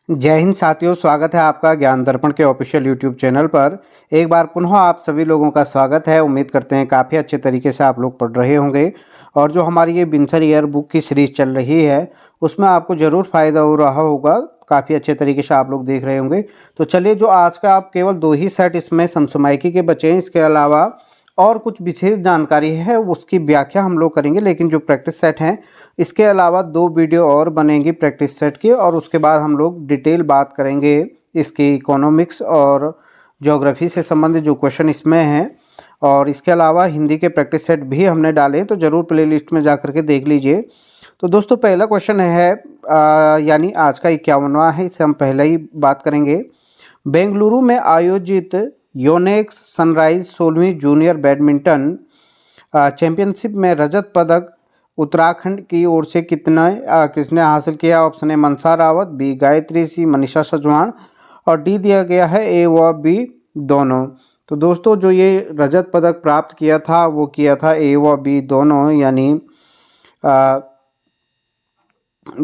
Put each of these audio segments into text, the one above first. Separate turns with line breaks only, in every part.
जय हिंद साथियों, स्वागत है आपका ज्ञान दर्पण के ऑफिशियल यूट्यूब चैनल पर। एक बार पुनः आप सभी लोगों का स्वागत है। उम्मीद करते हैं काफ़ी अच्छे तरीके से आप लोग पढ़ रहे होंगे और जो हमारी ये बिनसर ईयर बुक की सीरीज चल रही है उसमें आपको ज़रूर फ़ायदा हो रहा होगा। काफ़ी अच्छे तरीके से आप लोग देख रहे होंगे। तो चलिए, जो आज का आप केवल 2 ही सेट इसमें समसमायिकी के बचे हैं, इसके अलावा और कुछ विशेष जानकारी है उसकी व्याख्या हम लोग करेंगे। लेकिन जो प्रैक्टिस सेट हैं इसके अलावा 2 वीडियो और बनेंगी प्रैक्टिस सेट की, और उसके बाद हम लोग डिटेल बात करेंगे इसकी इकोनॉमिक्स और ज्योग्राफी से संबंधित जो क्वेश्चन इसमें हैं। और इसके अलावा हिंदी के प्रैक्टिस सेट भी हमने डाले हैं, तो ज़रूर प्लेलिस्ट में जा कर के देख लीजिए। तो दोस्तों, पहला क्वेश्चन है यानी आज का 51वां है, इसे हम पहले ही बात करेंगे। बेंगलुरु में आयोजित योनेक्स सनराइज 16वीं जूनियर बैडमिंटन चैंपियनशिप में रजत पदक उत्तराखंड की ओर से किसने हासिल किया? Option A Mansa Rawat, B Gayatri, C Manisha Sajwan और डी दिया गया है ए व बी दोनों। तो दोस्तों, जो ये रजत पदक प्राप्त किया था वो किया था ए व बी दोनों, यानी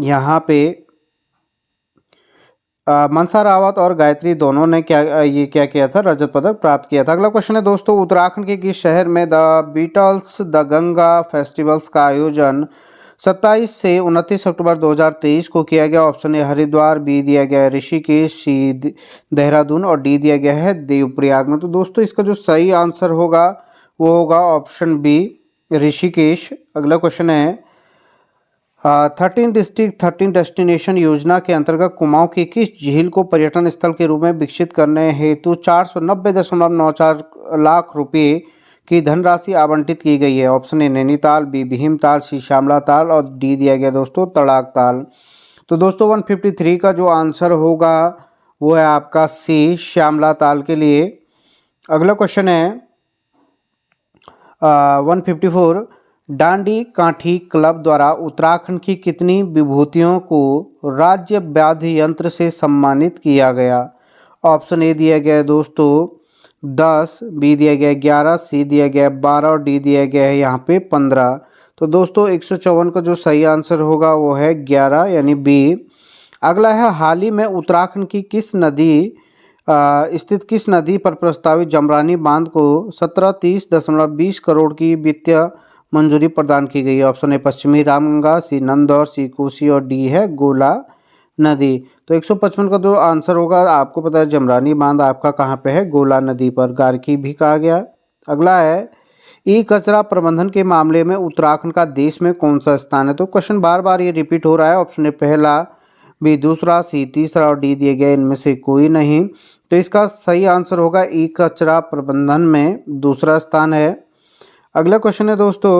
यहाँ पे मनसा रावत और गायत्री दोनों ने क्या किया था? रजत पदक प्राप्त किया था। अगला क्वेश्चन है दोस्तों, उत्तराखंड के किस शहर में the Beatles the Ganga festivals का आयोजन 27 से 29 अक्टूबर 2023 को किया गया? ऑप्शन ए हरिद्वार, बी दिया गया है ऋषिकेश, सी देहरादून और डी दिया गया है देवप्रयाग में। तो दोस्तों, इसका जो सही आंसर होगा वो होगा ऑप्शन बी ऋषिकेश। अगला क्वेश्चन है 13 डिस्ट्रिक्ट 13 डेस्टिनेशन योजना के अंतर्गत कुमाऊं की किस झील को पर्यटन स्थल के रूप में विकसित करने हेतु 490.94 लाख रुपए की धनराशि आवंटित की गई है? Option A Nainital, B Bhimtal, C Shyamla Tal और डी दिया गया दोस्तों तड़ाक ताल। तो दोस्तों 153 का जो आंसर होगा वो है आपका सी श्यामला ताल के लिए। अगला क्वेश्चन है 154, डांडी काठी क्लब द्वारा उत्तराखंड की कितनी विभूतियों को राज्य वाद्य यंत्र से सम्मानित किया गया? ऑप्शन ए दिया गया है दोस्तों 10, बी दिया गया 11, सी दिया गया 12 और डी दिया गया है यहाँ पे 15। तो दोस्तों 154 का जो सही आंसर होगा वो है 11 यानी बी। अगला है, हाल ही में उत्तराखंड की किस नदी स्थित किस नदी पर प्रस्तावित जमरानी बांध को 1730.20 करोड़ की वित्तीय मंजूरी प्रदान की गई है? ऑप्शन ए पश्चिमी रामगंगा, सी नंदौर, सी कोसी और डी है गोला नदी। तो 155 का जो आंसर होगा, आपको पता है जमरानी बांध आपका कहाँ पे है? गोला नदी पर, गारकी भी कहा गया। अगला है, ई कचरा प्रबंधन के मामले में उत्तराखंड का देश में कौन सा स्थान है? तो क्वेश्चन बार बार ये रिपीट हो रहा है। ऑप्शन ए पहला, बी दूसरा, सी तीसरा और डी दिए गए इनमें से कोई नहीं। तो इसका सही आंसर होगा ई कचरा प्रबंधन में दूसरा स्थान है। अगला क्वेश्चन है दोस्तों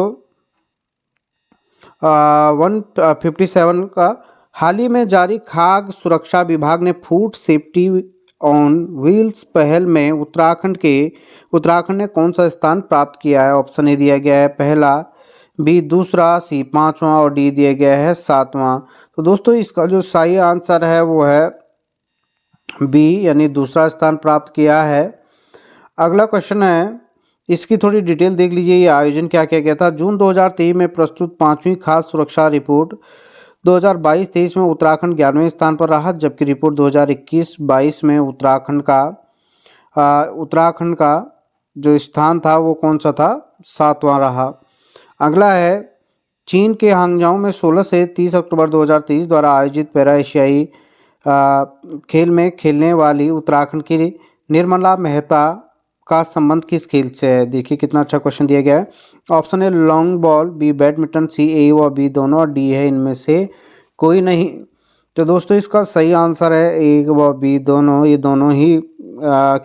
157 का, हाल ही में जारी खाद्य सुरक्षा विभाग ने फूड सेफ्टी ऑन व्हील्स पहल में उत्तराखंड ने कौन सा स्थान प्राप्त किया है? ऑप्शन ए दिया गया है पहला, बी दूसरा, सी पांचवा और डी दिया गया है सातवां। तो दोस्तों इसका जो सही आंसर है वो है बी यानी दूसरा स्थान प्राप्त किया है। अगला क्वेश्चन है, इसकी थोड़ी डिटेल देख लीजिए, ये आयोजन क्या किया गया था? जून 2023 में प्रस्तुत 5वीं खाद्य सुरक्षा रिपोर्ट 2022-23 में उत्तराखंड 11वें स्थान पर रहा, जबकि रिपोर्ट 2021-22 में उत्तराखंड का जो स्थान था वो कौन सा था? 7वां रहा। अगला है, चीन के हांगझाओ में 16 से 30 अक्टूबर 2023 द्वारा आयोजित पैरा एशियाई खेल में खेलने वाली उत्तराखंड की निर्मला मेहता का संबंध किस खेल से है? देखिए कितना अच्छा क्वेश्चन दिया गया है। Option A long ball, B badminton, C A व बी दोनों और डी है इनमें से कोई नहीं। तो दोस्तों इसका सही आंसर है ए व बी दोनों, ये दोनों ही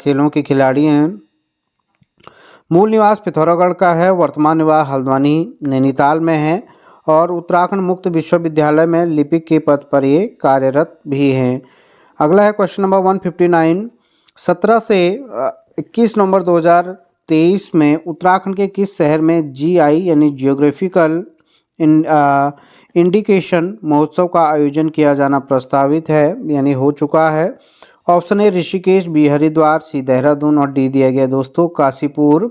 खेलों के खिलाड़ी हैं। मूल निवास पिथौरागढ़ का है, वर्तमान निवास हल्द्वानी नैनीताल में है और उत्तराखंड मुक्त विश्वविद्यालय में लिपिक के पद पर ये कार्यरत भी हैं। अगला है क्वेश्चन नंबर 159, 17 से 21 नवंबर 2023 में उत्तराखंड के किस शहर में जीआई यानी जियोग्राफिकल इंडिकेशन महोत्सव का आयोजन किया जाना प्रस्तावित है यानी हो चुका है? Option A Rishikesh, B Haridwar, C Dehradun और डी दिया गया दोस्तों काशीपुर।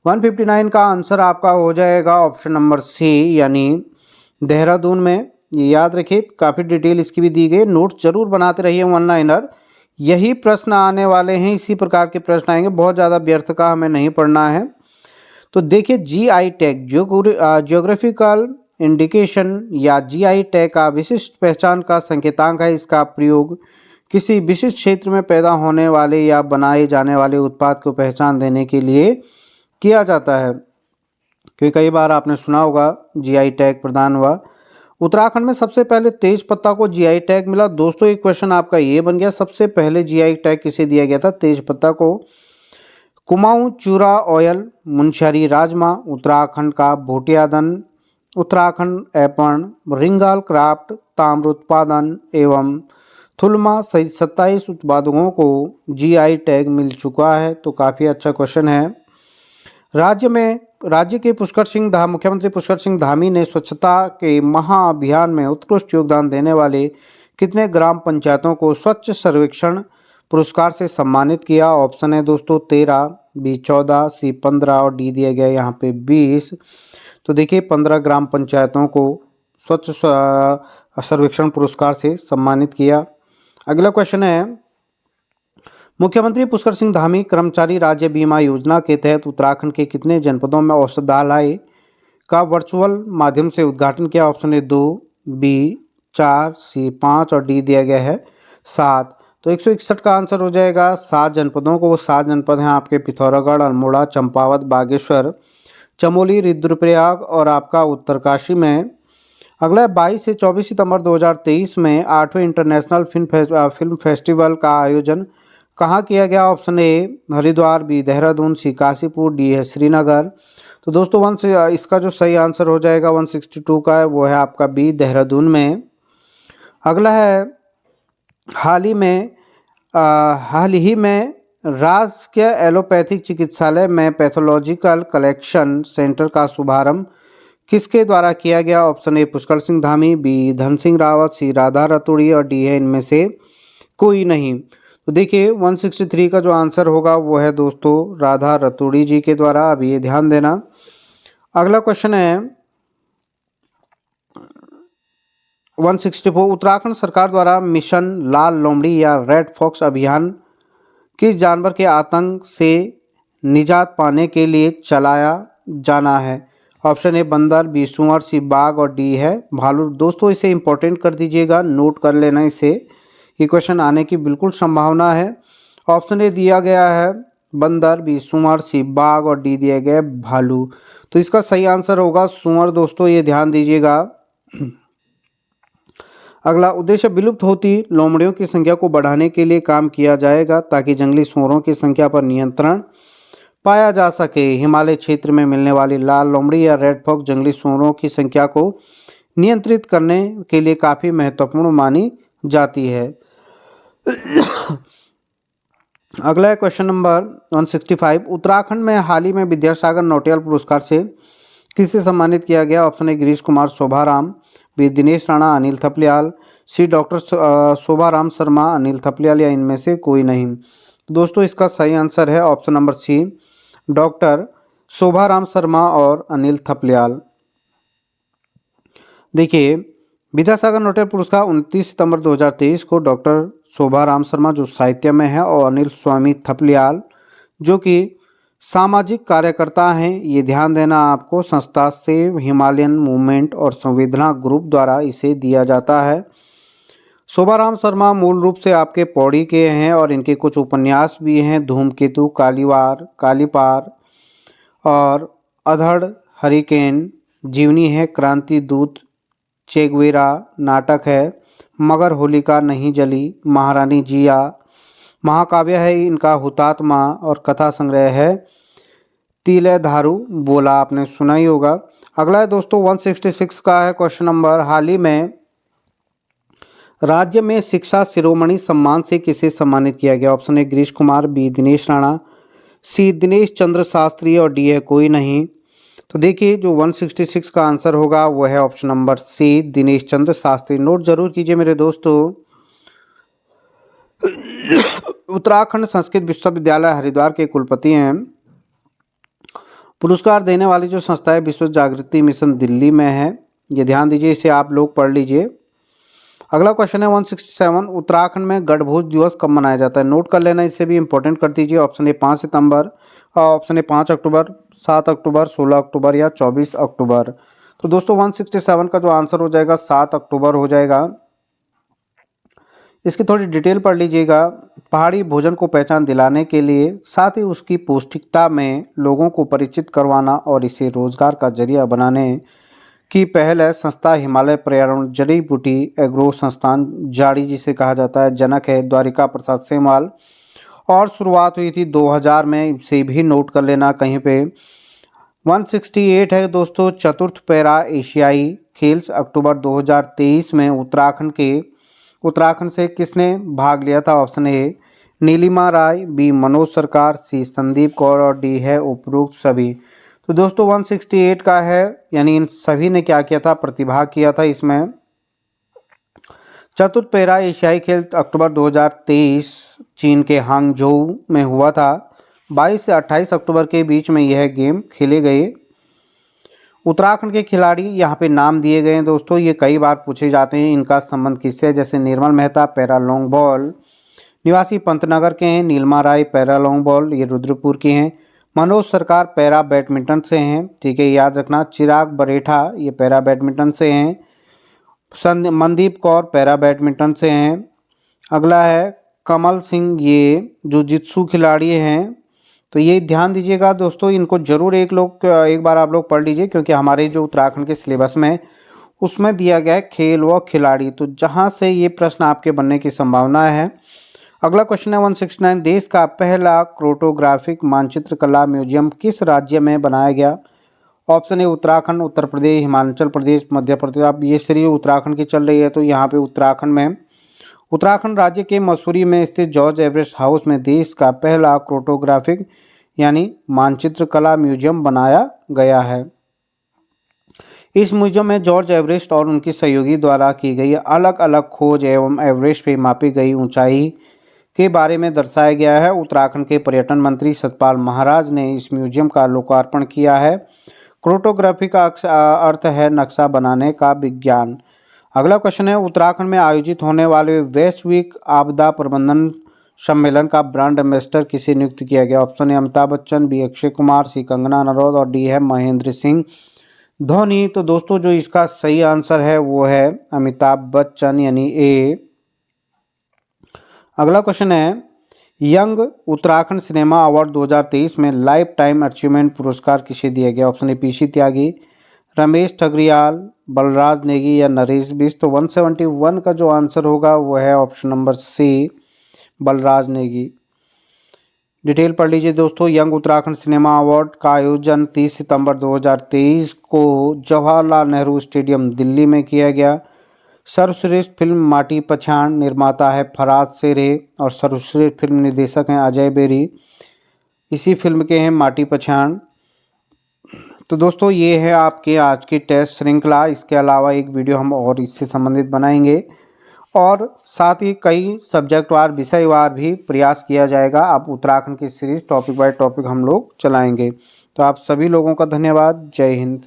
159 का आंसर आपका हो जाएगा ऑप्शन नंबर सी यानी देहरादून में। ये याद रखिए, काफ़ी डिटेल इसकी भी दी गई, नोट्स जरूर बनाते रहिए वन लाइनर। यही प्रश्न आने वाले हैं, इसी प्रकार के प्रश्न आएंगे, बहुत ज़्यादा व्यर्थ का हमें नहीं पढ़ना है। तो देखिए जीआई टैग ज्योग्राफिकल इंडिकेशन या जीआई टैग का विशिष्ट पहचान का संकेतांक है। इसका प्रयोग किसी विशिष्ट क्षेत्र में पैदा होने वाले या बनाए जाने वाले उत्पाद को पहचान देने के लिए किया जाता है। क्योंकि कई बार आपने सुना होगा जीआई टैग प्रदान हुआ। उत्तराखंड में सबसे पहले तेज पत्ता को जीआई टैग मिला। दोस्तों एक क्वेश्चन आपका ये बन गया, सबसे पहले जीआई टैग किसे दिया गया था तेज पत्ता को? कुमाऊं चूरा ऑयल, मुनस्यारी राजमा, उत्तराखंड का भोटियादन, उत्तराखंड एपण, रिंगाल क्राफ्ट, ताम्र उत्पादन एवं थुलमा सहित 27 उत्पादों को जीआई टैग मिल चुका है। तो काफ़ी अच्छा क्वेश्चन है। राज्य के मुख्यमंत्री पुष्कर सिंह धामी ने स्वच्छता के महाअभियान में उत्कृष्ट योगदान देने वाले कितने ग्राम पंचायतों को स्वच्छ सर्वेक्षण पुरस्कार से सम्मानित किया? ऑप्शन है दोस्तों 13, बी 14, सी 15 और डी दिया गया यहाँ पे 20। तो देखिए 15 ग्राम पंचायतों को स्वच्छ सर्वेक्षण पुरस्कार से सम्मानित किया। अगला क्वेश्चन है, मुख्यमंत्री पुष्कर सिंह धामी कर्मचारी राज्य बीमा योजना के तहत उत्तराखंड के कितने जनपदों में औषधालय का वर्चुअल माध्यम से उद्घाटन किया? ऑप्शन है 2, बी 4, सी 5 और डी दिया गया है 7। तो 161 का आंसर हो जाएगा 7 जनपदों को। वो 7 जनपद हैं आपके पिथौरागढ़, अल्मोड़ा, चंपावत, बागेश्वर, चमोली, रुद्रप्रयाग और आपका उत्तरकाशी में। अगला 22 से 24 सितंबर 2023 में 8वें इंटरनेशनल फिल्म फेस्टिवल का आयोजन कहाँ किया गया? Option A Haridwar, B Dehradun, C Kashipur, D है श्रीनगर। तो दोस्तों इसका जो सही आंसर हो जाएगा 162 का है, वो है आपका बी देहरादून में। अगला है, हाल ही में राजकीय एलोपैथिक चिकित्सालय में पैथोलॉजिकल कलेक्शन सेंटर का शुभारंभ किसके द्वारा किया गया? Option A Pushkar Singh Dhami, B Dhan Singh Rawat, सी राधा रतूड़ी और डी है इनमें से कोई नहीं। तो देखिए 163 का जो आंसर होगा वो है दोस्तों राधा रतूड़ी जी के द्वारा। अभी ये ध्यान देना। अगला क्वेश्चन है 164, उत्तराखंड सरकार द्वारा मिशन लाल लोमड़ी या रेड फॉक्स अभियान किस जानवर के आतंक से निजात पाने के लिए चलाया जाना है? ऑप्शन ए बंदर, बी सूअर, सी बाघ और डी है भालू। दोस्तों इसे इंपॉर्टेंट कर दीजिएगा, नोट कर लेना इसे, ये क्वेश्चन आने की बिल्कुल संभावना है। ऑप्शन ए दिया गया है बंदर, बी सूअर, सी बाघ और डी दिया गया है भालू। तो इसका सही आंसर होगा सूअर दोस्तों, ये ध्यान दीजिएगा। अगला, उद्देश्य विलुप्त होती लोमड़ियों की संख्या को बढ़ाने के लिए काम किया जाएगा ताकि जंगली सूअरों की संख्या पर नियंत्रण पाया जा सके। हिमालय क्षेत्र में मिलने वाली लाल लोमड़ी या रेड फॉक्स जंगली सूअरों की संख्या को नियंत्रित करने के लिए काफ़ी महत्वपूर्ण मानी जाती है। अगला है क्वेश्चन नंबर 165, उत्तराखंड में हाल ही में विद्यासागर नौटियाल पुरस्कार से किसे सम्मानित किया गया? Option A Girish Kumar Shobharam, B Dinesh Rana, Anil Thapliyal, C doctor Shobharam Sharma, Anil Thapliyal या इनमें से कोई नहीं। दोस्तों इसका सही आंसर है option number C, doctor Shobharam Sharma और अनिल थपलियाल। देखिए विद्यासागर नौटियाल पुरस्कार 29 सितंबर 2023 को डॉक्टर शोभाराम शर्मा जो साहित्य में है और अनिल स्वामी थपलियाल जो कि सामाजिक कार्यकर्ता हैं, ये ध्यान देना आपको, संस्था सेव हिमालयन मूवमेंट और संवेदना ग्रुप द्वारा इसे दिया जाता है। शोभाराम शर्मा मूल रूप से आपके पौड़ी के हैं और इनके कुछ उपन्यास भी हैं, धूमकेतु, कालीवार, कालीपार और अधड़ हरिकेन, जीवनी है, क्रांति दूत, चेगवेरा नाटक है, मगर होलिका नहीं जली, महारानी जिया, महाकाव्य है इनका हुतात्मा और कथा संग्रह है तिले धारू बोला, आपने सुना ही होगा। अगला है दोस्तों 166 का है क्वेश्चन नंबर, हाल ही में राज्य में शिक्षा शिरोमणि सम्मान से किसे सम्मानित किया गया? Option A Girish Kumar, B Dinesh Rana, C Dinesh Chandra Shastri और डी है कोई नहीं। तो देखिए जो 166 का आंसर होगा वो है ऑप्शन नंबर सी, दिनेश चंद्र शास्त्री। नोट जरूर कीजिए मेरे दोस्तों। उत्तराखंड संस्कृत विश्वविद्यालय हरिद्वार के कुलपति हैं। पुरस्कार देने वाली जो संस्था है विश्व जागृति मिशन दिल्ली में है। ये ध्यान दीजिए, इसे आप लोग पढ़ लीजिए। अगला क्वेश्चन है 167, उत्तराखंड में गणभोज दिवस कब मनाया जाता है? नोट कर लेना, इसे भी इंपॉर्टेंट कर दीजिए। Option A 5 September, option A 5 अक्टूबर, 7 अक्टूबर, 16 अक्टूबर या 24 अक्टूबर। तो दोस्तों 167 का जो आंसर हो जाएगा 7 अक्टूबर हो जाएगा। इसकी थोड़ी डिटेल पढ़ लीजिएगा। पहाड़ी भोजन को पहचान दिलाने के लिए, साथ ही उसकी पौष्टिकता में लोगों को परिचित करवाना और इसे रोजगार का जरिया बनाने की पहल है। संस्था हिमालय पर्यावरण जड़ी बूटी एग्रो संस्थान जाड़ी, जिसे कहा जाता है, जनक है द्वारिका प्रसाद सेमवाल, और शुरुआत हुई थी 2000 में। इसे भी नोट कर लेना कहीं पे। 168 है दोस्तों, चतुर्थ पैरा एशियाई खेल्स अक्टूबर 2023 में उत्तराखंड से किसने भाग लिया था? Option A Neelima Rai, B Manoj Sarkar, C Sandeep Kaur और डी है उपरोक्त सभी। तो दोस्तों 168 का है, यानी इन सभी ने क्या किया था? प्रतिभाग किया था इसमें। चतुर्थ पैरा एशियाई खेल अक्टूबर 2023 चीन के हांगझोउ में हुआ था। 22 से 28 अक्टूबर के बीच में यह गेम खेले गए। उत्तराखंड के खिलाड़ी यहाँ पे नाम दिए गए हैं दोस्तों, ये कई बार पूछे जाते हैं। इनका संबंध किससे? जैसे निर्मल मेहता पैरा लॉन्ग बॉल निवासी पंतनगर के हैं, नीलिमा राय पैरा लॉन्ग बॉल ये रुद्रपुर के हैं, मनोज सरकार पैरा बैडमिंटन से हैं, ठीक है याद रखना। चिराग बरेठा ये पैरा बैडमिंटन से हैं। मनदीप कौर पैरा बैडमिंटन से हैं। अगला है कमल सिंह, ये जो जित्सु खिलाड़ी हैं। तो ये ध्यान दीजिएगा दोस्तों, इनको जरूर एक बार आप लोग पढ़ लीजिए, क्योंकि हमारे जो उत्तराखंड के सिलेबस में उसमें दिया गया है खेल व खिलाड़ी, तो जहां से ये प्रश्न आपके बनने की संभावना है। अगला क्वेश्चन है 169, देश का पहला क्रोटोग्राफिक मानचित्र कला म्यूजियम किस राज्य में बनाया गया? ऑप्शन ए उत्तराखंड, उत्तर प्रदेश, हिमाचल प्रदेश, मध्य प्रदेश। अब ये सीरीज उत्तराखंड की चल रही है, तो यहाँ पे उत्तराखंड में, उत्तराखंड राज्य के मसूरी में स्थित जॉर्ज एवरेस्ट हाउस में देश का पहला क्रोटोग्राफिक यानी मानचित्र कला म्यूजियम बनाया गया है। इस म्यूजियम में जॉर्ज एवरेस्ट और उनके सहयोगी द्वारा की गई अलग अलग खोज एवं एवरेस्ट पे मापी गई ऊंचाई के बारे में दर्शाया गया है। उत्तराखंड के पर्यटन मंत्री सतपाल महाराज ने इस म्यूजियम का लोकार्पण किया है। क्रोटोग्राफी का अर्थ है नक्शा बनाने का विज्ञान। अगला क्वेश्चन है, उत्तराखंड में आयोजित होने वाले वैश्विक आपदा प्रबंधन सम्मेलन का ब्रांड एम्बेसडर किसे नियुक्त किया गया? Option A Amitabh Bachchan, B Akshay Kumar, C Kangana Ranaut और डी है महेंद्र सिंह धोनी। तो दोस्तों जो इसका सही आंसर है वो है अमिताभ बच्चन, यानी ए। अगला क्वेश्चन है, यंग उत्तराखंड सिनेमा अवार्ड 2023 में लाइफ टाइम अचीवमेंट पुरस्कार किसे दिया गया? ऑप्शन ए पीसी त्यागी, रमेश ठगरियाल, बलराज नेगी या नरेश बिष्ट। तो 171 का जो आंसर होगा वो है option number C, Balraj Negi. Detail पढ़ लीजिए दोस्तों। यंग उत्तराखंड सिनेमा अवार्ड का आयोजन 30 सितंबर 2023 को जवाहरलाल नेहरू स्टेडियम दिल्ली में किया गया। सर्वश्रेष्ठ फिल्म माटी पछाड़, निर्माता है फराज शेरे और सर्वश्रेष्ठ फिल्म निर्देशक हैं अजय बेरी। इसी फिल्म के हैं माटी पछाड़। तो दोस्तों ये है आपके आज की टेस्ट श्रृंखला। इसके अलावा एक वीडियो हम और इससे संबंधित बनाएंगे, और साथ ही कई सब्जेक्ट वार विषय वार भी प्रयास किया जाएगा। आप उत्तराखंड की सीरीज टॉपिक बाय टॉपिक हम लोग चलाएंगे। तो आप सभी लोगों का धन्यवाद। जय हिंद।